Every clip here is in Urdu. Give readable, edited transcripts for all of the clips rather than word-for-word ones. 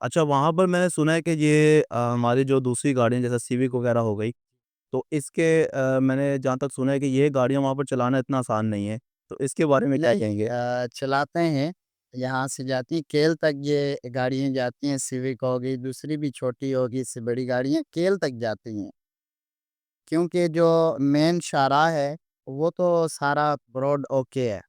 اچھا وہاں پر میں نے سنا ہے کہ یہ ہماری جو دوسری گاڑیاں جیسے سیوک وغیرہ ہو گئی، تو اس کے میں نے جہاں تک سنا ہے کہ یہ گاڑیاں وہاں پر چلانا اتنا آسان نہیں ہے، تو اس کے بارے میں کیا کہیں گے؟ نہیں چلاتے ہیں، یہاں سے جاتی ہیں کیل تک یہ گاڑیاں جاتی ہیں، سیوک ہوگی، دوسری بھی چھوٹی ہوگی، اس سے بڑی گاڑیاں کیل تک جاتی ہیں، کیونکہ جو مین شاہراہ ہے وہ تو سارا روڈ اوکے ہے،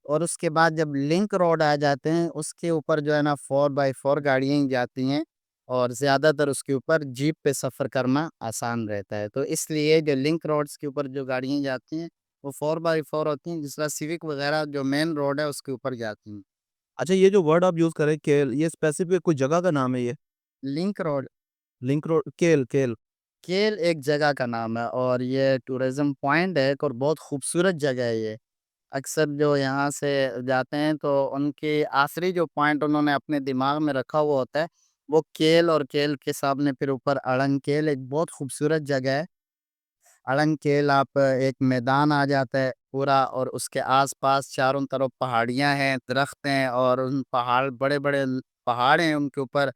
اور اس کے بعد جب لنک روڈ آ جاتے ہیں اس کے اوپر جو ہے نا 4x4 گاڑیاں ہی جاتی ہیں، اور زیادہ تر اس کے اوپر جیپ پہ سفر کرنا آسان رہتا ہے، تو اس لیے جو لنک روڈز کے اوپر جو گاڑیاں جاتی ہیں وہ 4x4 ہوتی ہیں، جس طرح سیوک وغیرہ جو مین روڈ ہے اس کے اوپر جاتی ہیں۔ اچھا یہ جو ورڈ آپ یوز کریں کیل، یہ اسپیسیفک کوئی جگہ کا نام ہے یہ؟ لنک روڈ لنک روڈ کیل کیل کیل ایک جگہ کا نام ہے، اور یہ ٹورزم پوائنٹ ہے ایک، اور بہت خوبصورت جگہ ہے یہ۔ اکثر جو یہاں سے جاتے ہیں تو ان کے آخری جو پوائنٹ انہوں نے اپنے دماغ میں رکھا ہوا ہوتا ہے وہ کیل، اور کیل کے سامنے پھر اوپر اڑنگ کیل، ایک بہت خوبصورت جگہ ہے اڑنگ کیل۔ آپ ایک میدان آ جاتا ہے پورا، اور اس کے آس پاس چاروں طرف پہاڑیاں ہیں، درخت ہیں، اور ان پہاڑ بڑے بڑے پہاڑ ہیں، ان کے اوپر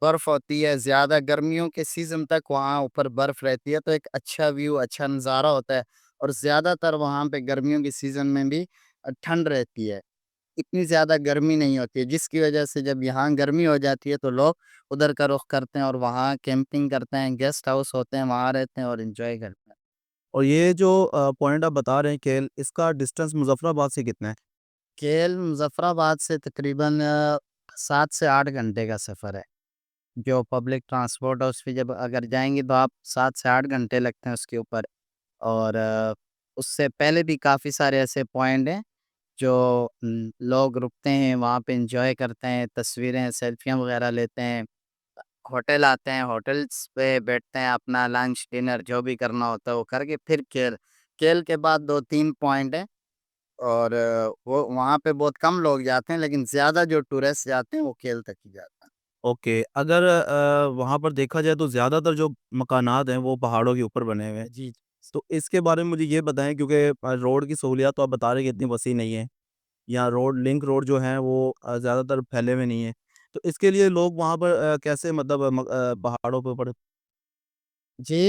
برف ہوتی ہے، زیادہ گرمیوں کے سیزن تک وہاں اوپر برف رہتی ہے، تو ایک اچھا ویو، اچھا نظارہ ہوتا ہے، اور زیادہ تر وہاں پہ گرمیوں کے سیزن میں بھی ٹھنڈ رہتی ہے، اتنی زیادہ گرمی نہیں ہوتی ہے، جس کی وجہ سے جب یہاں گرمی ہو جاتی ہے تو لوگ ادھر کا رخ کرتے ہیں اور وہاں کیمپنگ کرتے ہیں، گیسٹ ہاؤس ہوتے ہیں، وہاں رہتے ہیں اور انجوائے کرتے ہیں۔ اور یہ جو پوائنٹ آپ بتا رہے ہیں کیل، اس کا ڈسٹینس مظفر آباد سے کتنا ہے؟ کیل مظفر آباد سے تقریباً 7 سے 8 گھنٹے کا سفر ہے، جو پبلک ٹرانسپورٹ ہے اس پہ جب اگر جائیں گے تو آپ 7 سے 8 گھنٹے لگتے ہیں اس کے اوپر، اور اس سے پہلے بھی کافی سارے ایسے پوائنٹ ہیں جو لوگ رکتے ہیں وہاں پہ، انجوائے کرتے ہیں، تصویریں سیلفیاں وغیرہ لیتے ہیں، ہوٹل آتے ہیں، ہوٹلس پہ بیٹھتے ہیں، اپنا لنچ ڈنر جو بھی کرنا ہوتا ہے وہ کر کے پھر کیل، کیل کے بعد 2 3 پوائنٹ ہیں، اور وہ وہاں پہ بہت کم لوگ جاتے ہیں، لیکن زیادہ جو ٹورسٹ جاتے ہیں وہ کیل تک ہی جاتے ہیں۔ اوکے، اگر وہاں پر دیکھا جائے تو زیادہ تر جو مکانات ہیں وہ پہاڑوں کے اوپر بنے ہوئے ہیں، جی تو اس کے بارے میں مجھے یہ بتائیں کیونکہ روڈ کی سہولیات تو آپ بتا رہے ہیں کہ اتنی وسیع نہیں ہے، یا روڈ لنک روڈ جو ہیں وہ زیادہ تر پھیلے ہوئے نہیں ہیں، تو اس کے لیے لوگ وہاں پر کیسے مطلب پہاڑوں کے اوپر؟ جی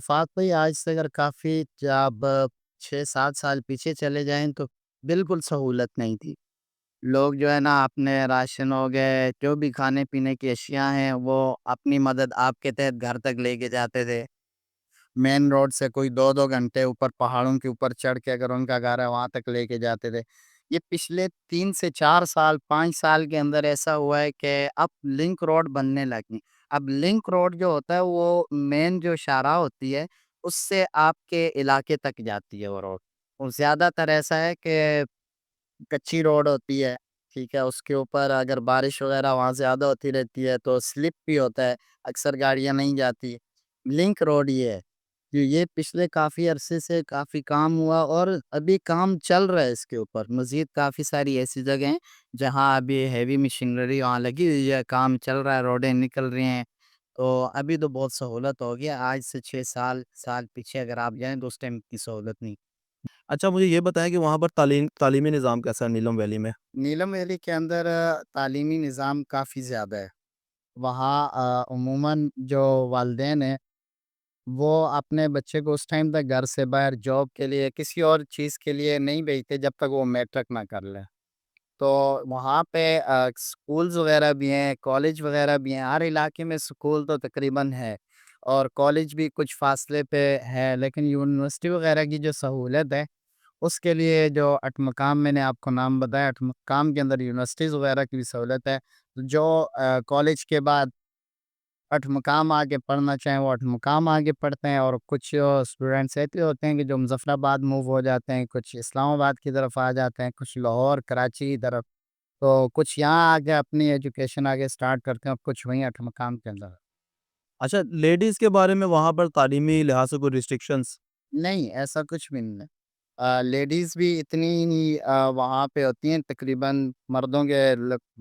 فات بھائی، آج سے اگر کافی آپ 6 7 سال پیچھے چلے جائیں تو بالکل سہولت نہیں تھی، لوگ جو ہے نا اپنے راشن ہو گئے، جو بھی کھانے پینے کی اشیاء ہیں وہ اپنی مدد آپ کے تحت گھر تک لے کے جاتے تھے، مین روڈ سے کوئی 2 2 گھنٹے اوپر پہاڑوں کے اوپر چڑھ کے اگر ان کا گھر ہے وہاں تک لے کے جاتے تھے۔ یہ پچھلے 3 سے 4 سال 5 سال کے اندر ایسا ہوا ہے کہ اب لنک روڈ بننے لگی، اب لنک روڈ جو ہوتا ہے وہ مین جو شاہراہ ہوتی ہے اس سے آپ کے علاقے تک جاتی ہے وہ روڈ، اور زیادہ تر ایسا ہے کہ کچی روڈ ہوتی ہے، ٹھیک ہے، اس کے اوپر اگر بارش وغیرہ وہاں زیادہ ہوتی رہتی ہے تو سلپ بھی ہوتا ہے، اکثر گاڑیاں نہیں جاتی۔ لنک روڈ یہ ہے کہ یہ پچھلے کافی عرصے سے کافی کام ہوا، اور ابھی کام چل رہا ہے اس کے اوپر، مزید کافی ساری ایسی جگہ ہیں جہاں ابھی ہیوی مشینری وہاں لگی ہوئی ہے، کام چل رہا ہے، روڈیں نکل رہی ہیں، تو ابھی تو بہت سہولت ہو گیا، آج سے 6 سال پیچھے اگر آپ جائیں تو اس ٹائم کی سہولت نہیں۔ اچھا مجھے یہ بتائیں کہ وہاں پر تعلیمی نظام کیسا ہے نیلم ویلی میں؟ نیلم ویلی کے اندر تعلیمی نظام کافی زیادہ ہے، وہاں عموماً جو والدین ہیں وہ اپنے بچے کو اس ٹائم تک گھر سے باہر جاب کے لیے کسی اور چیز کے لیے نہیں بھیجتے جب تک وہ میٹرک نہ کر لے، تو وہاں پہ سکولز وغیرہ بھی ہیں، کالج وغیرہ بھی ہیں، ہر علاقے میں سکول تو تقریباً ہے، اور کالج بھی کچھ فاصلے پہ ہے، لیکن یونیورسٹی وغیرہ کی جو سہولت ہے اس کے لیے جو اٹمقام میں نے آپ کو نام بتایا، اٹمقام کے اندر یونیورسٹیز وغیرہ کی بھی سہولت ہے، جو کالج کے بعد اٹمقام آگے پڑھنا چاہیں وہ اٹمقام آگے پڑھتے ہیں، اور کچھ اسٹوڈینٹس ایسے ہوتے ہیں کہ جو مظفر آباد موو ہو جاتے ہیں، کچھ اسلام آباد کی طرف آ جاتے ہیں، کچھ لاہور کراچی کی طرف، تو کچھ یہاں آگے اپنی ایجوکیشن آگے سٹارٹ کرتے ہیں، اور کچھ وہیں اٹمقام کے اندر۔ اچھا لیڈیز کے بارے میں وہاں پر تعلیمی لحاظ سے کوئی ریسٹرکشنس؟ نہیں، ایسا کچھ بھی نہیں ہے، لیڈیز بھی اتنی ہی وہاں پہ ہوتی ہیں، تقریباً مردوں کے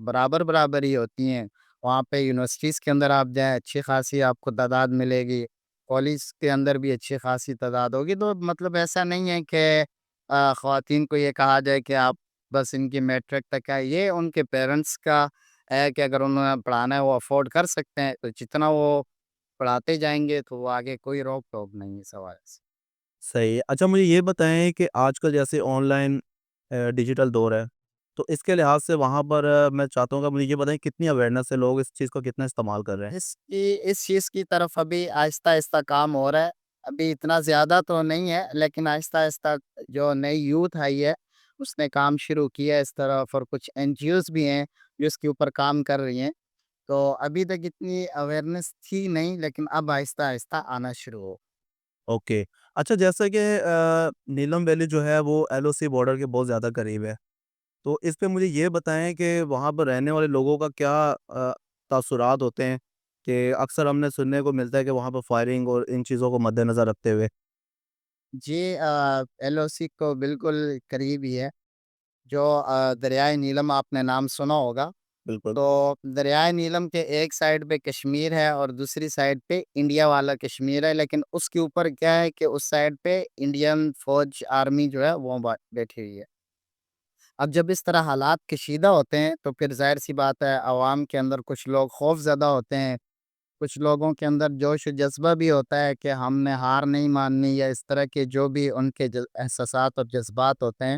برابر برابر ہی ہوتی ہیں، وہاں پہ یونیورسٹیز کے اندر آپ جائیں اچھی خاصی آپ کو تعداد ملے گی، کالج کے اندر بھی اچھی خاصی تعداد ہوگی، تو مطلب ایسا نہیں ہے کہ خواتین کو یہ کہا جائے کہ آپ بس ان کی میٹرک تک ہے، یہ ان کے پیرنٹس کا ہے کہ اگر انہیں پڑھانا ہے وہ افورڈ کر سکتے ہیں، تو جتنا وہ پڑھاتے جائیں گے تو وہ آگے کوئی روک ٹوک نہیں ہے اس حوالے سے۔ صحیح ہے۔ اچھا مجھے یہ بتائیں کہ آج کل جیسے آن لائن ڈیجیٹل دور ہے، تو اس کے لحاظ سے وہاں پر میں چاہتا ہوں کہ مجھے یہ بتائیں کتنی اویئرنیس ہے، لوگ اس چیز کو کتنا استعمال کر رہے ہیں؟ اس چیز کی طرف ابھی آہستہ آہستہ کام ہو رہا ہے، ابھی اتنا زیادہ تو نہیں ہے، لیکن آہستہ آہستہ جو نئی یوتھ آئی ہے اس نے کام شروع کیا ہے اس طرف، اور کچھ این جی اوز بھی ہیں جو اس کے اوپر کام کر رہی ہیں۔ تو ابھی تک اتنی اویئرنیس تھی نہیں، لیکن اب آہستہ آہستہ آنا شروع ہو۔ اوکے۔ اچھا جیسا کہ نیلم ویلی جو ہے وہ ایل او سی بارڈر کے بہت زیادہ قریب ہے، تو اس پہ مجھے یہ بتائیں کہ وہاں پر رہنے والے لوگوں کا کیا تاثرات ہوتے ہیں؟ کہ اکثر ہم نے سننے کو ملتا ہے کہ وہاں پر فائرنگ اور ان چیزوں کو مد نظر رکھتے ہوئے جی، ایل او سی کو بالکل قریب ہی ہے، جو دریائے نیلم آپ نے نام سنا ہوگا۔ بالکل تو دریائے نیلم کے ایک سائڈ پہ کشمیر ہے اور دوسری سائڈ پہ انڈیا والا کشمیر ہے، لیکن اس کے اوپر کیا ہے کہ اس سائڈ پہ انڈین فوج آرمی جو ہے وہ بیٹھی ہوئی ہے۔ اب جب اس طرح حالات کشیدہ ہوتے ہیں تو پھر ظاہر سی بات ہے عوام کے اندر کچھ لوگ خوف زدہ ہوتے ہیں، کچھ لوگوں کے اندر جوش و جذبہ بھی ہوتا ہے کہ ہم نے ہار نہیں ماننی، یا اس طرح کے جو بھی ان کے احساسات اور جذبات ہوتے ہیں۔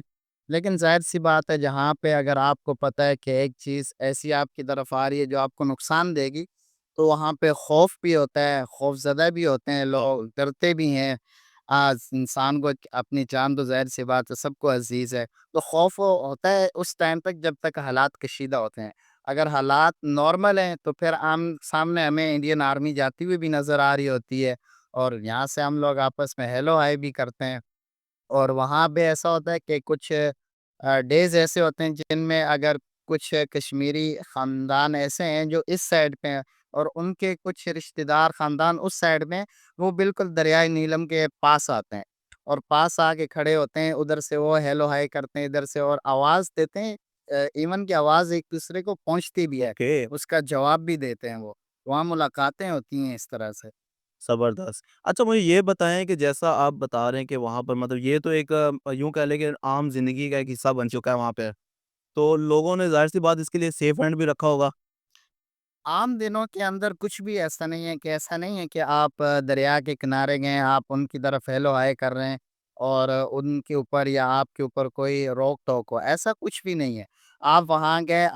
لیکن ظاہر سی بات ہے جہاں پہ اگر آپ کو پتہ ہے کہ ایک چیز ایسی آپ کی طرف آ رہی ہے جو آپ کو نقصان دے گی، تو وہاں پہ خوف بھی ہوتا ہے، خوف زدہ بھی ہوتے ہیں، لوگ ڈرتے بھی ہیں۔ آج انسان کو اپنی جان تو ظاہر سی بات ہے سب کو عزیز ہے، تو خوف ہوتا ہے اس ٹائم تک جب تک حالات کشیدہ ہوتے ہیں۔ اگر حالات نارمل ہیں تو پھر سامنے ہمیں انڈین آرمی جاتی ہوئی بھی نظر آ رہی ہوتی ہے، اور یہاں سے ہم لوگ آپس میں ہیلو ہائی بھی کرتے ہیں۔ اور وہاں پہ ایسا ہوتا ہے کہ کچھ ڈیز ایسے ہوتے ہیں جن میں اگر کچھ کشمیری خاندان ایسے ہیں جو اس سائڈ پہ ہیں، اور ان کے کچھ رشتہ دار خاندان اس سائڈ میں، وہ بالکل دریائے نیلم کے پاس آتے ہیں، اور پاس آ کے کھڑے ہوتے ہیں، ادھر سے وہ ہیلو ہائی کرتے ہیں، ادھر سے اور آواز دیتے ہیں۔ ایون کی آواز ایک دوسرے کو پہنچتی بھی ہے، اوکے اس کا جواب بھی دیتے ہیں وہ، وہاں ملاقاتیں ہوتی ہیں اس طرح سے۔ زبردست۔ اچھا مجھے یہ بتائیں کہ جیسا آپ بتا رہے ہیں کہ وہاں پر مطلب یہ تو ایک یوں کہہ لیں کہ عام زندگی کا ایک حصہ بن چکا ہے وہاں پہ، تو لوگوں نے ظاہر سی بات اس کے لیے سیف ہینڈ بھی رکھا ہوگا؟ عام دنوں کے اندر کچھ بھی ایسا نہیں ہے کہ آپ دریا کے کنارے گئے، آپ ان کی طرف ہیلو ہائی کر رہے ہیں اور ان کے اوپر یا آپ کے اوپر کوئی روک ٹوک ہو، ایسا کچھ بھی نہیں ہے۔ آپ وہاں گئے،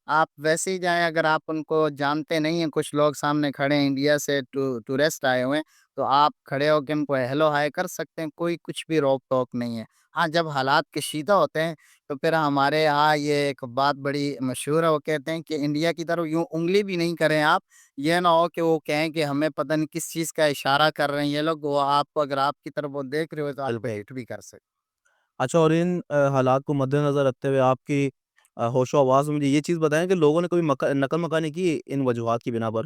آپ ویسے ہی جائیں، اگر آپ ان کو جانتے نہیں ہیں، کچھ لوگ سامنے کھڑے ہیں انڈیا سے ٹورسٹ آئے ہوئے ہیں، تو آپ کھڑے ہو کے ان کو ہیلو ہائی کر سکتے ہیں، کوئی کچھ بھی روک ٹوک نہیں ہے۔ ہاں، جب حالات کشیدہ ہوتے ہیں تو پھر ہمارے یہاں یہ ایک بات بڑی مشہور ہے، وہ کہتے ہیں کہ انڈیا کی طرف یوں انگلی بھی نہیں کریں آپ، یہ نہ ہو کہ وہ کہیں کہ ہمیں پتہ نہیں کس چیز کا اشارہ کر رہے ہیں یہ لوگ، وہ آپ کو اگر آپ کی طرف وہ دیکھ رہے ہو تو آپ کو بالکل۔ ہٹ بھی کر سکتے۔ اچھا اور ان حالات کو مد نظر رکھتے ہوئے آپ کی ہوش و آواز میں مجھے یہ چیز بتائیں کہ لوگوں نے کبھی نقل مکانی کی ان وجوہات کی بنا پر؟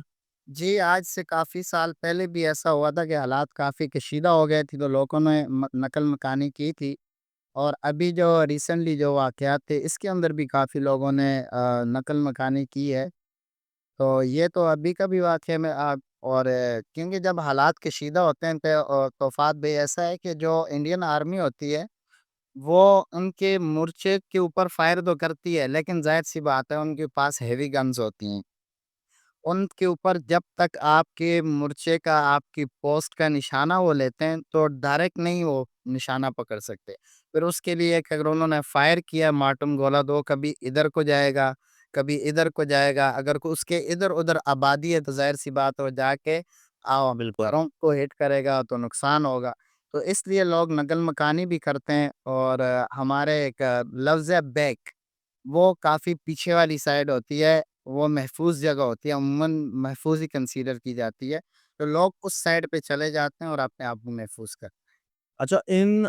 جی، آج سے کافی سال پہلے بھی ایسا ہوا تھا کہ حالات کافی کشیدہ ہو گئے تھے، تو لوگوں نے نقل مکانی کی تھی، اور ابھی جو ریسنٹلی جو واقعات تھے اس کے اندر بھی کافی لوگوں نے نقل مکانی کی ہے۔ تو یہ تو ابھی کا بھی واقعہ میں اور کیونکہ جب حالات کشیدہ ہوتے ہیں تو فات بھی ایسا ہے کہ جو انڈین آرمی ہوتی ہے وہ ان کے مورچے کے اوپر فائر تو کرتی ہے، لیکن ظاہر سی بات ہے ان کے پاس ہیوی گنز ہوتی ہیں، ان کے اوپر جب تک آپ کے مورچے کا، آپ کی پوسٹ کا نشانہ وہ لیتے ہیں تو ڈائریکٹ نہیں وہ نشانہ پکڑ سکتے۔ پھر اس کے لیے کہ اگر انہوں نے فائر کیا مارٹم گولا، تو کبھی ادھر کو جائے گا، کبھی ادھر کو جائے گا، اگر اس کے ادھر ادھر آبادی ہے تو ظاہر سی بات ہو جا کے بالکل۔ گھروں کو ہٹ کرے گا تو نقصان ہوگا۔ تو اس لیے لوگ نقل مکانی بھی کرتے ہیں، اور ہمارے ایک لفظ ہے بیک، وہ کافی پیچھے والی سائڈ ہوتی ہے، وہ محفوظ جگہ ہوتی ہے، عموماً محفوظ ہی کنسیڈر کی جاتی ہے، تو لوگ اس سائڈ پہ چلے جاتے ہیں اور اپنے آپ کو محفوظ کرتے ہیں۔ اچھا ان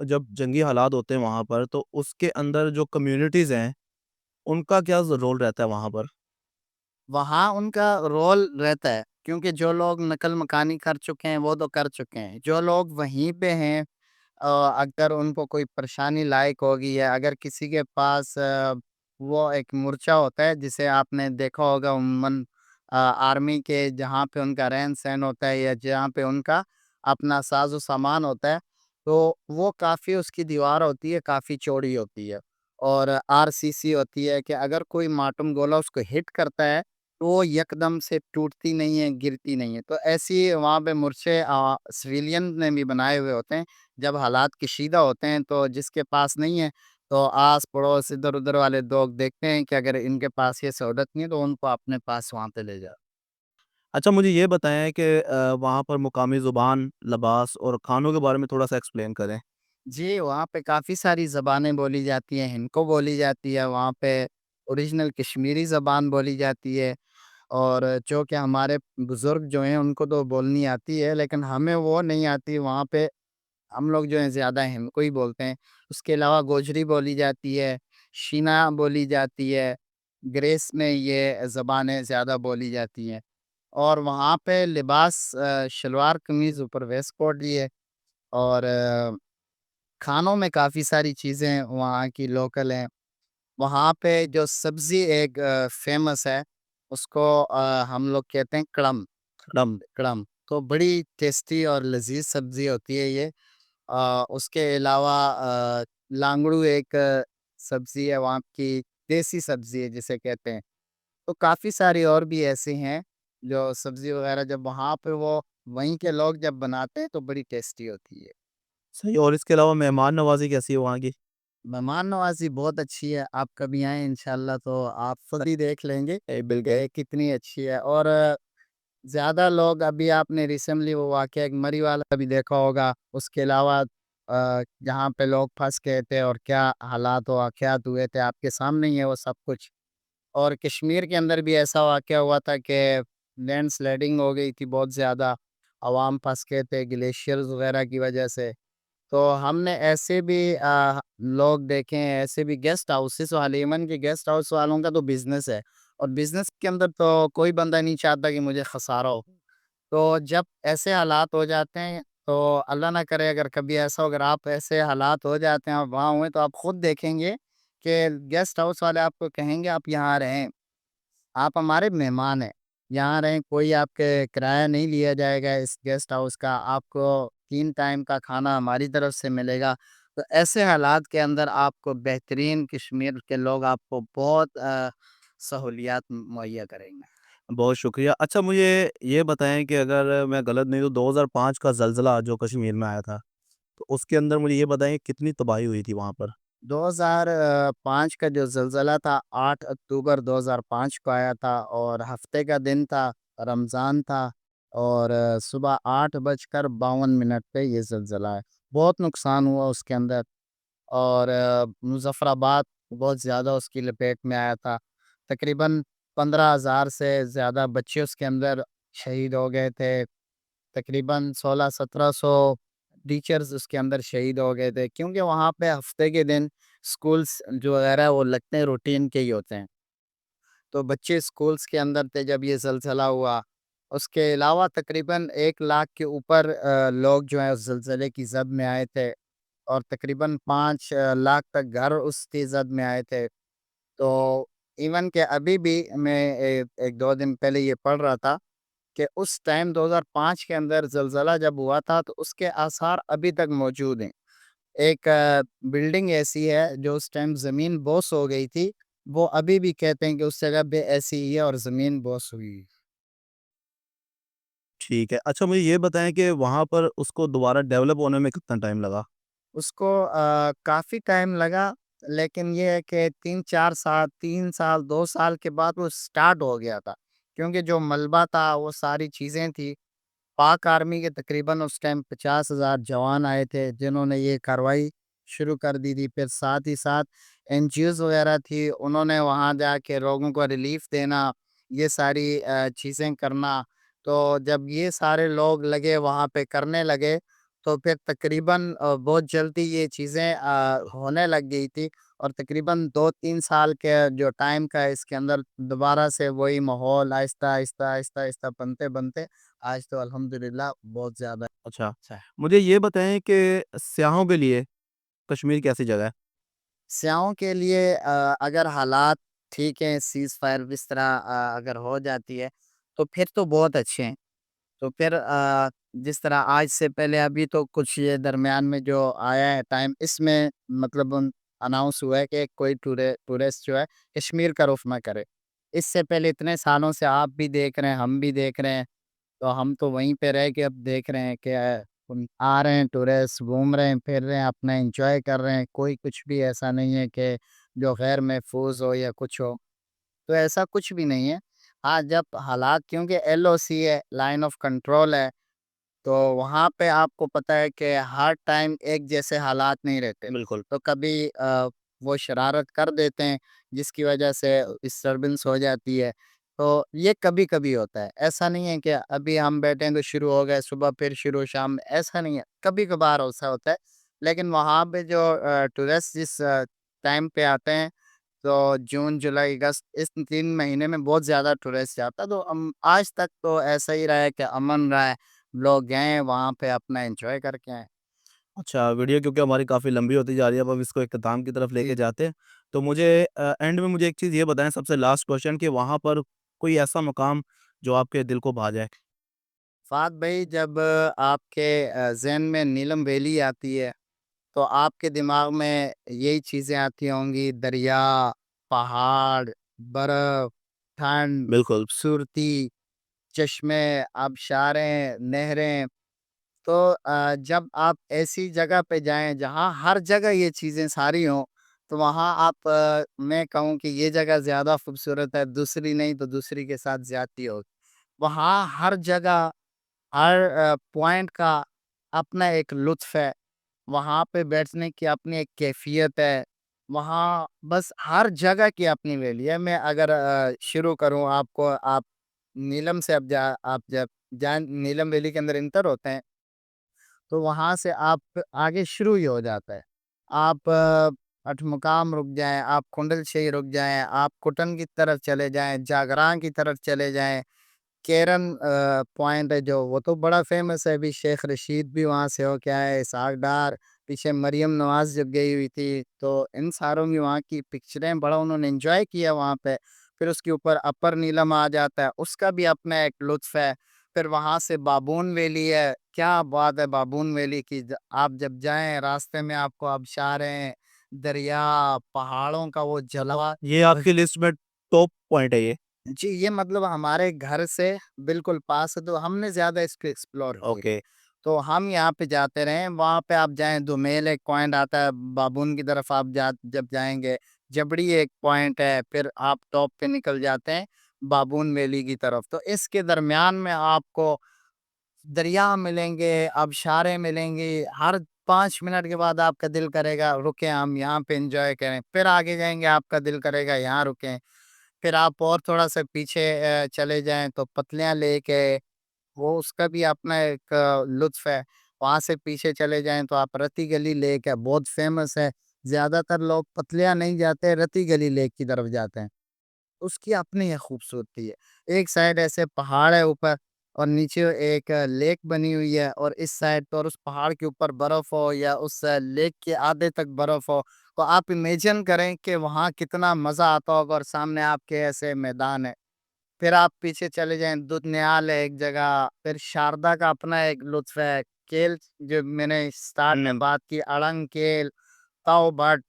جب جنگی حالات ہوتے ہیں وہاں پر تو اس کے اندر جو کمیونٹیز ہیں ان کا کیا رول رہتا ہے وہاں پر؟ وہاں ان کا رول رہتا ہے، کیونکہ جو لوگ نقل مکانی کر چکے ہیں وہ تو کر چکے ہیں، جو لوگ وہیں پہ ہیں اگر ان کو کوئی پریشانی لائق ہوگی، یا اگر کسی کے پاس وہ ایک مورچہ ہوتا ہے جسے آپ نے دیکھا ہوگا عموماً آرمی کے، جہاں پہ ان کا رہن سہن ہوتا ہے یا جہاں پہ ان کا اپنا ساز و سامان ہوتا ہے، تو وہ کافی اس کی دیوار ہوتی ہے، کافی چوڑی ہوتی ہے، اور RCC ہوتی ہے کہ اگر کوئی ماٹم گولا اس کو ہٹ کرتا ہے تو وہ یکدم سے ٹوٹتی نہیں ہے، گرتی نہیں ہے۔ تو ایسی وہاں پہ مورچے سویلین نے بھی بنائے ہوئے ہوتے ہیں، جب حالات کشیدہ ہوتے ہیں تو جس کے پاس نہیں ہے تو آس پڑوس ادھر ادھر والے لوگ دیکھتے ہیں کہ اگر ان کے پاس یہ سہولت نہیں ہے تو ان کو اپنے پاس وہاں پہ لے جاؤ۔ اچھا مجھے یہ بتائیں کہ وہاں پر مقامی زبان، لباس اور کھانوں کے بارے میں تھوڑا سا ایکسپلین کریں۔ جی، وہاں پہ کافی ساری زبانیں بولی جاتی ہیں، ہندکو بولی جاتی ہے، وہاں پہ اوریجنل کشمیری زبان بولی جاتی ہے، اور جو کہ ہمارے بزرگ جو ہیں ان کو تو بولنی آتی ہے لیکن ہمیں وہ نہیں آتی۔ وہاں پہ ہم لوگ جو ہیں زیادہ ہندکو ہی بولتے ہیں۔ اس کے علاوہ گوجری بولی جاتی ہے، شینا بولی جاتی ہے، گریس میں یہ زبانیں زیادہ بولی جاتی ہیں۔ اور وہاں پہ لباس شلوار قمیض اوپر ویسٹ کوٹ ہی ہے، اور کھانوں میں کافی ساری چیزیں وہاں کی لوکل ہیں۔ وہاں پہ جو سبزی ایک فیمس ہے، اس کو ہم لوگ کہتے ہیں کڑم۔ ڈم۔ کڑم تو بڑی ٹیسٹی اور لذیذ سبزی ہوتی ہے یہ۔ اس کے علاوہ لانگڑو ایک سبزی ہے وہاں کی، دیسی سبزی ہے جسے کہتے ہیں۔ تو کافی ساری اور بھی ایسی ہیں جو سبزی وغیرہ جب وہاں پہ وہ وہیں کے لوگ جب بناتے ہیں تو بڑی ٹیسٹی ہوتی ہے۔ صحیح، اور اس کے علاوہ مہمان نوازی کیسی ہے وہاں کی؟ مہمان نوازی بہت اچھی ہے، آپ کبھی آئیں انشاءاللہ تو آپ خود ہی دیکھ لیں گے بالکل۔ کہ کتنی اچھی ہے۔ اور زیادہ لوگ، ابھی آپ نے ریسنٹلی وہ واقعہ ایک مری والا بھی دیکھا ہوگا، اس کے علاوہ جہاں پہ لوگ پھنس گئے تھے اور کیا حالات واقعات ہوئے تھے آپ کے سامنے ہی ہے وہ سب کچھ۔ اور کشمیر کے اندر بھی ایسا واقعہ ہوا تھا کہ لینڈ سلائڈنگ ہو گئی تھی بہت زیادہ، عوام پھنس گئے تھے گلیشیئرز وغیرہ کی وجہ سے۔ تو ہم نے ایسے بھی لوگ دیکھے ہیں، ایسے بھی گیسٹ ہاؤسز والے، ایون کہ گیسٹ ہاؤس والوں کا تو بزنس ہے، اور بزنس کے اندر تو کوئی بندہ نہیں چاہتا کہ مجھے خسارہ ہو۔ تو جب ایسے حالات ہو جاتے ہیں تو اللہ نہ کرے اگر کبھی ایسا ہو، اگر آپ ایسے حالات ہو جاتے ہیں اور وہاں ہوئے تو آپ خود دیکھیں گے کہ گیسٹ ہاؤس والے آپ کو کہیں گے آپ یہاں رہیں، آپ ہمارے مہمان ہیں، یہاں رہیں، کوئی آپ کے کرایہ نہیں لیا جائے گا اس گیسٹ ہاؤس کا، آپ کو 3 ٹائم کا کھانا ہماری طرف سے ملے گا۔ تو ایسے حالات کے اندر آپ کو بہترین کشمیر کے لوگ آپ کو بہت سہولیات مہیا کریں گے۔ بہت شکریہ۔ اچھا مجھے یہ بتائیں کہ اگر میں غلط نہیں تو 2005 کا زلزلہ جو کشمیر میں آیا تھا، تو اس کے اندر مجھے یہ بتائیں کہ کتنی تباہی ہوئی تھی وہاں پر؟ 2005 کا جو زلزلہ تھا 8 اکتوبر 2005 کو آیا تھا، اور ہفتے کا دن تھا، رمضان تھا، اور صبح 8:52 پہ یہ زلزلہ ہے۔ بہت نقصان ہوا اس کے اندر، اور مظفر آباد بہت زیادہ اس کی لپیٹ میں آیا تھا۔ تقریباً 15,000 سے زیادہ بچے اس کے اندر شہید ہو گئے تھے، تقریباً 1600-1700 ٹیچرز اس کے اندر شہید ہو گئے تھے، کیونکہ وہاں پہ ہفتے کے دن سکولز جو وغیرہ وہ لگتے ہیں روٹین کے ہی ہوتے ہیں، تو بچے سکولز کے اندر تھے جب یہ زلزلہ ہوا۔ اس کے علاوہ تقریباً 1 لاکھ کے اوپر لوگ جو ہیں اس زلزلے کی زد میں آئے تھے، اور تقریباً 5 لاکھ تک گھر اس کی زد میں آئے تھے۔ تو ایون کہ ابھی بھی میں ایک دو دن پہلے یہ پڑھ رہا تھا کہ اس ٹائم 2005 کے اندر زلزلہ جب ہوا تھا تو اس کے آثار ابھی تک موجود ہیں۔ ایک بلڈنگ ایسی ہے جو اس ٹائم زمین بوس ہو گئی تھی، وہ ابھی بھی کہتے ہیں کہ اس جگہ پہ ایسی ہی ہے اور زمین بوس ہوئی۔ ٹھیک ہے۔ اچھا مجھے یہ بتائیں کہ وہاں پر اس کو دوبارہ ڈیولپ ہونے میں کتنا ٹائم لگا؟ اس کو کافی ٹائم لگا، لیکن یہ ہے کہ 3-4 سال، 3 سال 2 سال کے بعد وہ سٹارٹ ہو گیا تھا، کیونکہ جو ملبہ تھا وہ ساری چیزیں تھی۔ پاک آرمی کے تقریباً اس ٹائم 50,000 جوان آئے تھے جنہوں نے یہ کاروائی شروع کر دی تھی۔ پھر ساتھ ہی ساتھ NGOز وغیرہ تھی، انہوں نے وہاں جا کے لوگوں کو ریلیف دینا، یہ ساری چیزیں کرنا۔ تو جب یہ سارے لوگ لگے وہاں پہ کرنے لگے تو پھر تقریباً بہت جلدی یہ چیزیں ہونے لگ گئی تھی، اور تقریباً 2-3 سال کے جو ٹائم کا ہے اس کے اندر دوبارہ سے وہی ماحول آہستہ آہستہ آہستہ آہستہ بنتے بنتے آج تو الحمدللہ بہت زیادہ اچھا اچھا ہے۔ مجھے یہ بتائیں کہ سیاحوں کے لیے کشمیر کیسی جگہ ہے؟ سیاحوں کے لیے اگر حالات ٹھیک ہیں، سیز فائر اس طرح اگر ہو جاتی ہے تو پھر تو بہت اچھے ہیں۔ تو پھر جس طرح آج سے پہلے ابھی تو کچھ یہ درمیان میں جو آیا ہے ٹائم، اس میں مطلب اناؤنس ہوا ہے کہ کوئی ٹورسٹ جو ہے کشمیر کا رخ نہ کرے۔ اس سے پہلے اتنے سالوں سے آپ بھی دیکھ رہے ہیں، ہم بھی دیکھ رہے ہیں، تو ہم تو وہیں پہ رہ کے اب دیکھ رہے ہیں کہ آ رہے ہیں ٹورسٹ، گھوم رہے ہیں، پھر رہے ہیں، اپنا انجوائے کر رہے ہیں، کوئی کچھ بھی ایسا نہیں ہے کہ جو غیر محفوظ ہو یا کچھ ہو، تو ایسا کچھ بھی نہیں ہے۔ ہاں، جب حالات کیونکہ LOC ہے، لائن آف کنٹرول ہے، تو وہاں پہ آپ کو پتہ ہے کہ ہر ٹائم ایک جیسے حالات نہیں رہتے، بالکل، تو کبھی وہ شرارت کر دیتے ہیں جس کی وجہ سے ڈسٹربنس ہو جاتی ہے، تو یہ کبھی کبھی ہوتا ہے، ایسا نہیں ہے کہ ابھی ہم بیٹھے ہیں تو شروع ہو گئے، صبح پھر شروع، شام، ایسا نہیں ہے، کبھی کبھار ایسا ہوتا ہے۔ لیکن وہاں پہ جو ٹورسٹ جس ٹائم پہ آتے ہیں، تو جون، جولائی، اگست، اس 3 مہینے میں بہت زیادہ ٹورسٹ جاتا ہے، تو آج تک تو ایسا ہی رہا ہے کہ امن رہا ہے، لوگ گئے وہاں پہ اپنا انجوائے کر کے آئے۔ اچھا ویڈیو کیونکہ ہماری کافی لمبی ہوتی جا رہی ہے، اب ہم اس کو اختتام کی طرف لے جی کے جی جاتے ہیں، تو مجھے اینڈ میں مجھے ایک چیز یہ بتائیں، سب سے لاسٹ کویسچن، کہ وہاں پر کوئی ایسا مقام جو آپ کے دل کو بھا جائے؟ فہد بھائی، جب آپ کے ذہن میں نیلم ویلی آتی ہے تو آپ کے دماغ میں یہی چیزیں آتی ہوں گی: دریا، پہاڑ، برف، ٹھنڈ، بالکل، خوبصورتی، چشمے، آبشاریں، نہریں۔ تو جب آپ ایسی جگہ پہ جائیں جہاں ہر جگہ یہ چیزیں ساری ہوں، تو وہاں آپ میں کہوں کہ یہ جگہ زیادہ خوبصورت ہے، دوسری نہیں تو دوسری کے ساتھ زیادتی ہوگی۔ وہاں ہر جگہ، ہر پوائنٹ کا اپنا ایک لطف ہے، وہاں پہ بیٹھنے کی اپنی ایک کیفیت ہے، وہاں بس ہر جگہ کی اپنی ویلی ہے۔ میں اگر شروع کروں آپ کو، آپ نیلم سے اب آپ جب جان نیلم ویلی کے اندر انٹر ہوتے ہیں، تو وہاں سے آپ آگے شروع ہی ہو جاتا ہے۔ آپ اٹھمقام رک جائیں، آپ کنڈل شہی رک جائیں، آپ کٹن کی طرف چلے جائیں، جاگراں کی طرف چلے جائیں، کیرن پوائنٹ ہے جو، وہ تو بڑا فیمس ہے، ابھی شیخ رشید بھی وہاں سے ہو کے آئے، اسحاق ڈار، پیچھے مریم نواز جب گئی ہوئی تھی، تو ان ساروں میں وہاں کی پکچریں بڑا انہوں نے انجوائے کیا وہاں پہ۔ پھر اس کے اوپر اپر نیلم آ جاتا ہے، اس کا بھی اپنا ایک لطف ہے۔ پھر وہاں سے بابون ویلی ہے، کیا بات ہے بابون ویلی کی، آپ جب جائیں راستے میں آپ کو آبشاریں، دریا، پہاڑوں کا وہ جلوہ۔ یہ آپ کی لسٹ میں ٹاپ پوائنٹ ہے یہ؟ جی، یہ مطلب ہمارے گھر سے بالکل پاس ہے، تو ہم نے زیادہ اس کو ایکسپلور کیا، اوکے، تو ہم یہاں پہ جاتے رہے ہیں۔ وہاں پہ آپ جائیں، دومیل ایک پوائنٹ آتا ہے، بابون کی طرف آپ جب جائیں گے، جبڑی ایک پوائنٹ ہے، پھر آپ ٹاپ پہ نکل جاتے ہیں بابون ویلی کی طرف۔ تو اس کے درمیان میں آپ کو دریا ملیں گے، آبشاریں ملیں گی، ہر 5 منٹ کے بعد آپ کا دل کرے گا رکیں، ہم یہاں پہ انجوائے کریں، پھر آگے جائیں گے، آپ کا دل کرے گا یہاں رکیں۔ پھر آپ اور تھوڑا سا پیچھے چلے جائیں تو پتلیاں لے کے، وہ اس کا بھی اپنا ایک لطف ہے۔ وہاں سے پیچھے چلے جائیں تو آپ رتی گلی لیک ہے، بہت فیمس ہے، زیادہ تر لوگ پتلیاں نہیں جاتے، رتی گلی لیک کی طرف جاتے ہیں، اس کی اپنی ایک خوبصورتی ہے۔ ایک سائڈ ایسے پہاڑ ہے اوپر، اور نیچے ایک لیک بنی ہوئی ہے، اور اس سائڈ تو، اور اس پہاڑ کے اوپر برف ہو یا اس لیک کے آدھے تک برف ہو، تو آپ امیجن کریں کہ وہاں کتنا مزہ آتا ہوگا، اور سامنے آپ کے ایسے میدان ہے۔ پھر آپ پیچھے چلے جائیں، دودھ نیال ہے ایک جگہ، پھر شاردا کا اپنا ایک لطف ہے، کیل جو میں نے اسٹارٹ میں بات کی، اڑنگ کیل، تاؤ بٹ،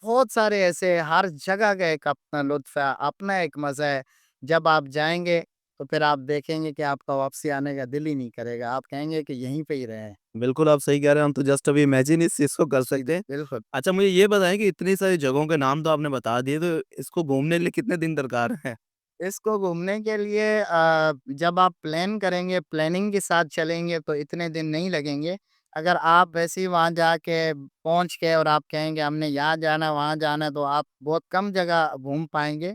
بہت سارے ایسے، ہر جگہ کا ایک اپنا لطف ہے، اپنا ایک مزہ ہے۔ جب آپ جائیں گے تو پھر آپ دیکھیں گے کہ آپ کا واپسی آنے کا دل ہی نہیں کرے گا، آپ کہیں گے کہ یہیں پہ ہی رہے ہیں۔ بالکل آپ صحیح کہہ رہے ہیں، ہم تو جسٹ ابھی امیجن اس چیز کو کر جی سکتے جی ہیں۔ بالکل۔ اچھا مجھے یہ بتائیں کہ اتنی ساری جگہوں کے نام تو آپ نے بتا دیے، تو اس کو گھومنے کے لیے کتنے دن درکار ہیں؟ اس کو گھومنے کے لیے جب آپ پلان کریں گے، پلاننگ کے ساتھ چلیں گے، تو اتنے دن نہیں لگیں گے۔ اگر آپ ویسے ہی وہاں جا کے پہنچ کے اور آپ کہیں گے ہم نے یہاں جانا وہاں جانا، تو آپ بہت کم جگہ گھوم پائیں گے۔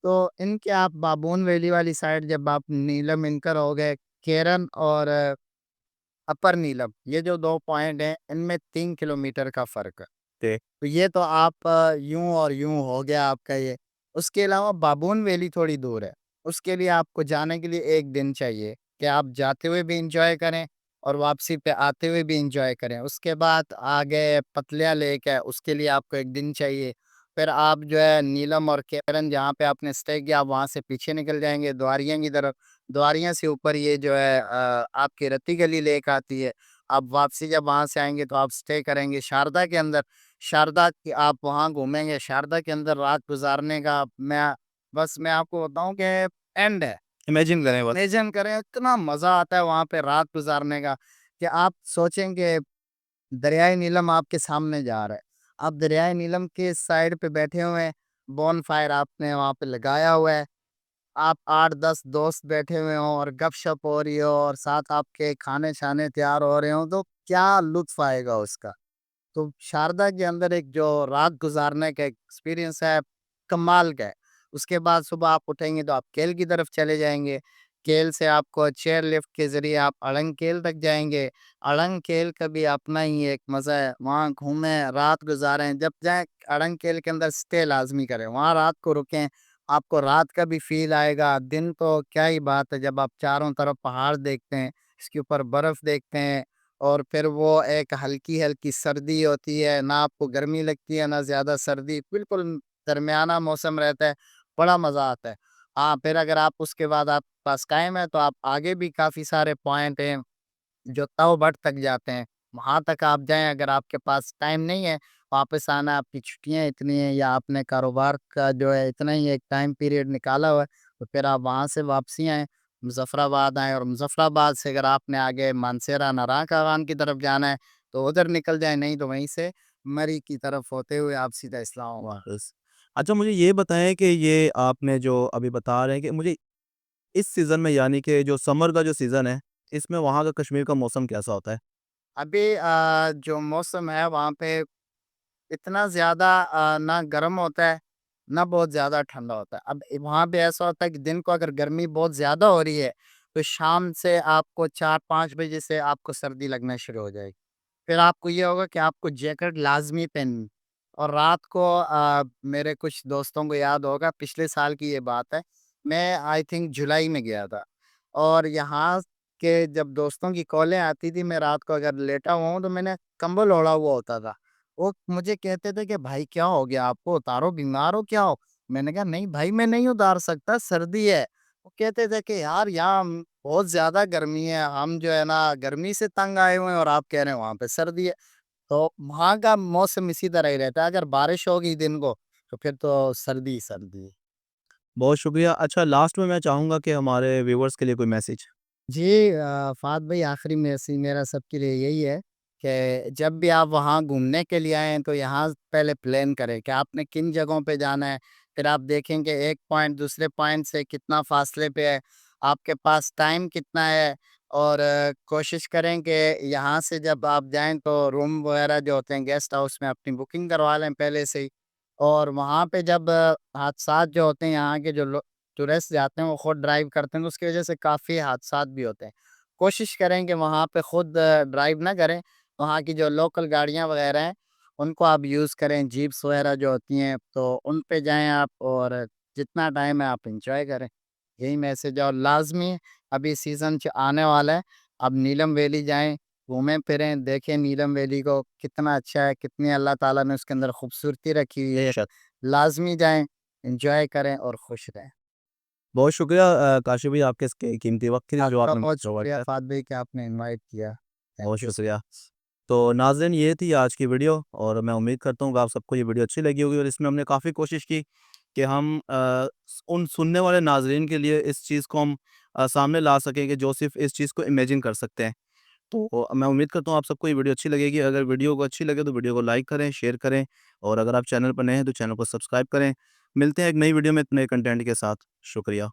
تو ان کے آپ بابون ویلی والی سائڈ جب آپ نیلم انکر ہو گئے، کیرن اور اپر نیلم، یہ جو 2 پوائنٹ ہیں، ان میں 3 کلومیٹر کا فرق ہے، تے- تو یہ تو آپ یوں اور یوں ہو گیا آپ کا یہ۔ اس کے علاوہ بابون ویلی تھوڑی دور ہے، اس کے لیے آپ کو جانے کے لیے 1 دن چاہیے، کہ آپ جاتے ہوئے بھی انجوائے کریں اور واپسی پہ آتے ہوئے بھی انجوائے کریں۔ اس کے بعد آگے پتلیاں لیک ہے، اس کے لیے آپ کو 1 دن چاہیے۔ پھر آپ جو ہے نیلم اور کیرن جہاں پہ آپ نے اسٹے کیا، آپ وہاں سے پیچھے نکل جائیں گے دواریاں کی طرف، دواریاں سے اوپر یہ جو ہے آپ کی رتی گلی لیک آتی ہے، آپ واپسی جب وہاں سے آئیں گے تو آپ اسٹے کریں گے شاردا کے اندر، شاردا کی آپ وہاں گھومیں گے، شاردا کے اندر رات گزارنے کا میں آپ کو بتاؤں کہ اینڈ ہے۔ امیجن کریں بس۔ امیجن کریں اتنا مزہ آتا ہے وہاں پہ رات گزارنے کا کہ آپ سوچیں کہ دریائے نیلم آپ کے سامنے جا رہا ہے، آپ دریائے نیلم کے سائڈ پہ بیٹھے ہوئے ہیں، بون فائر آپ نے وہاں پہ لگایا ہوا ہے، آپ 8-10 دوست بیٹھے ہوئے ہوں اور گپ شپ ہو رہی ہو اور ساتھ آپ کے کھانے شانے تیار ہو رہے ہوں، تو کیا لطف آئے گا اس کا۔ تو شاردا کے اندر ایک جو رات گزارنے کا ایکسپیرینس ہے کمال کا ہے۔ اس کے بعد صبح آپ اٹھیں گے تو آپ کیل کی طرف چلے جائیں گے، کیل سے آپ کو چیئر لفٹ کے ذریعے آپ اڑنگ کیل تک جائیں گے۔ اڑنگ کیل کا بھی اپنا ہی ایک مزہ ہے، وہاں گھومیں رات گزاریں، جب جائیں اڑنگ کیل کے اندر اسٹے لازمی کریں، وہاں رات کو رکیں، آپ کو رات کا بھی فیل آئے گا۔ دن تو کیا ہی بات ہے جب آپ چاروں طرف پہاڑ دیکھتے ہیں، اس کے اوپر برف دیکھتے ہیں، اور پھر وہ ایک ہلکی ہلکی سردی ہوتی ہے، نہ آپ کو گرمی لگتی ہے نہ زیادہ سردی، بالکل درمیانہ موسم رہتا ہے، بڑا مزہ آتا ہے۔ ہاں پھر اگر آپ اس کے بعد آپ پاس قائم ہے تو آپ آگے بھی کافی سارے پوائنٹ ہیں جو تاؤ بٹ تک جاتے ہیں، وہاں تک آپ جائیں۔ اگر آپ کے پاس ٹائم نہیں ہے، واپس آنا، آپ کی چھٹیاں اتنی ہیں یا آپ نے کاروبار کا جو ہے اتنا ہی ایک ٹائم پیریڈ نکالا ہوا ہے، تو پھر آپ وہاں سے واپسی آئیں، مظفر آباد آئیں، اور مظفر آباد سے اگر آپ نے آگے مانسیرا نارا کاغان کی طرف جانا ہے تو ادھر نکل جائیں، نہیں تو وہیں سے مری کی طرف ہوتے ہوئے آپ سیدھا اسلام آباد۔ واپس اچھا مجھے یہ بتائیں کہ یہ آپ نے جو ابھی بتا رہے ہیں کہ مجھے اس سیزن میں، یعنی کہ جو سمر کا جو سیزن ہے، اس میں وہاں کا کشمیر کا موسم کیسا ہوتا ہے؟ ابھی جو موسم ہے وہاں پہ اتنا زیادہ نہ گرم ہوتا ہے نہ بہت زیادہ ٹھنڈا ہوتا ہے۔ اب وہاں پہ ایسا ہوتا ہے کہ دن کو اگر گرمی بہت زیادہ ہو رہی ہے تو شام سے آپ کو 4-5 بجے سے آپ کو سردی لگنا شروع ہو جائے گی، پھر آپ کو یہ ہوگا کہ آپ کو جیکٹ لازمی پہننی۔ اور رات کو میرے کچھ دوستوں کو یاد ہوگا پچھلے سال کی یہ بات ہے، میں آئی تھنک جولائی میں گیا تھا، اور یہاں کے جب دوستوں کی کالیں آتی تھی میں رات کو اگر لیٹا ہوا ہوں تو میں نے کمبل اوڑا ہوا ہوتا تھا، وہ مجھے کہتے تھے کہ بھائی کیا ہو گیا آپ کو، اتارو، بیمار ہو کیا ہو؟ میں نے کہا نہیں بھائی میں نہیں اتار سکتا، سردی ہے۔ وہ کہتے تھے کہ یار یہاں بہت زیادہ گرمی ہے، ہم جو ہے نا گرمی سے تنگ آئے ہوئے ہیں اور آپ کہہ رہے ہیں وہاں پہ سردی ہے۔ تو وہاں کا موسم اسی طرح ہی رہتا ہے، اگر بارش ہوگی دن کو تو پھر تو سردی ہی سردی ہے۔ بہت شکریہ۔ اچھا لاسٹ میں چاہوں گا کہ ہمارے ویورز کے لیے کوئی میسج۔ جی فہد بھائی آخری میسج میرا سب کے لیے یہی ہے کہ جب بھی آپ وہاں گھومنے کے لیے آئیں تو یہاں پہلے پلان کریں کہ آپ نے کن جگہوں پہ جانا ہے، پھر آپ دیکھیں کہ ایک پوائنٹ دوسرے پوائنٹ سے کتنا فاصلے پہ ہے، آپ کے پاس ٹائم کتنا ہے، اور کوشش کریں کہ یہاں سے جب آپ جائیں تو روم وغیرہ جو ہوتے ہیں گیسٹ ہاؤس میں اپنی بکنگ کروا لیں پہلے سے ہی۔ اور وہاں پہ جب حادثات جو ہوتے ہیں یہاں کے جو ٹورسٹ جاتے ہیں وہ خود ڈرائیو کرتے ہیں تو اس کی وجہ سے کافی حادثات بھی ہوتے ہیں، کوشش کریں کہ وہاں پہ خود ڈرائیو نہ کریں، وہاں کی جو لوکل گاڑیاں وغیرہ ہیں ان کو آپ یوز کریں، جیپس وغیرہ جو ہوتی ہیں تو ان پہ جائیں آپ، اور جتنا ٹائم ہے آپ انجوائے کریں، یہی میسج ہے۔ اور لازمی ابھی سیزن آنے والا ہے، اب نیلم ویلی جائیں، گھومیں پھریں، دیکھیں نیلم ویلی کو کتنا اچھا ہے، کتنی اللہ تعالیٰ نے اس کے اندر خوبصورتی رکھی ہوئی بے ہے، شک۔ لازمی جائیں، انجوائے کریں اور خوش رہیں۔ بہت شکریہ کاشف بھائی، آپ کے اس قیمتی وقت کے لیے آپ جو آپ کا نے بہت پرووائڈ شکریہ کیا۔ فہد بھائی کہ آپ نے انوائٹ کیا، بہت تھینک یو۔ شکریہ۔ تو ناظرین یہ تھی آج کی ویڈیو، اور میں امید کرتا ہوں کہ آپ سب کو یہ ویڈیو اچھی لگی ہوگی، اور اس میں ہم نے کافی کوشش کی کہ ہم ان سننے والے ناظرین کے لیے اس چیز کو ہم سامنے لا سکیں کہ جو صرف اس چیز کو امیجن کر سکتے ہیں۔ تو میں امید کرتا ہوں آپ سب کو یہ ویڈیو اچھی لگے گی۔ اگر ویڈیو کو اچھی لگے تو ویڈیو کو لائک کریں، شیئر کریں، اور اگر آپ چینل پر نئے ہیں تو چینل کو سبسکرائب کریں۔ ملتے ہیں ایک نئی ویڈیو میں نئے کنٹینٹ کے ساتھ۔ شکریہ۔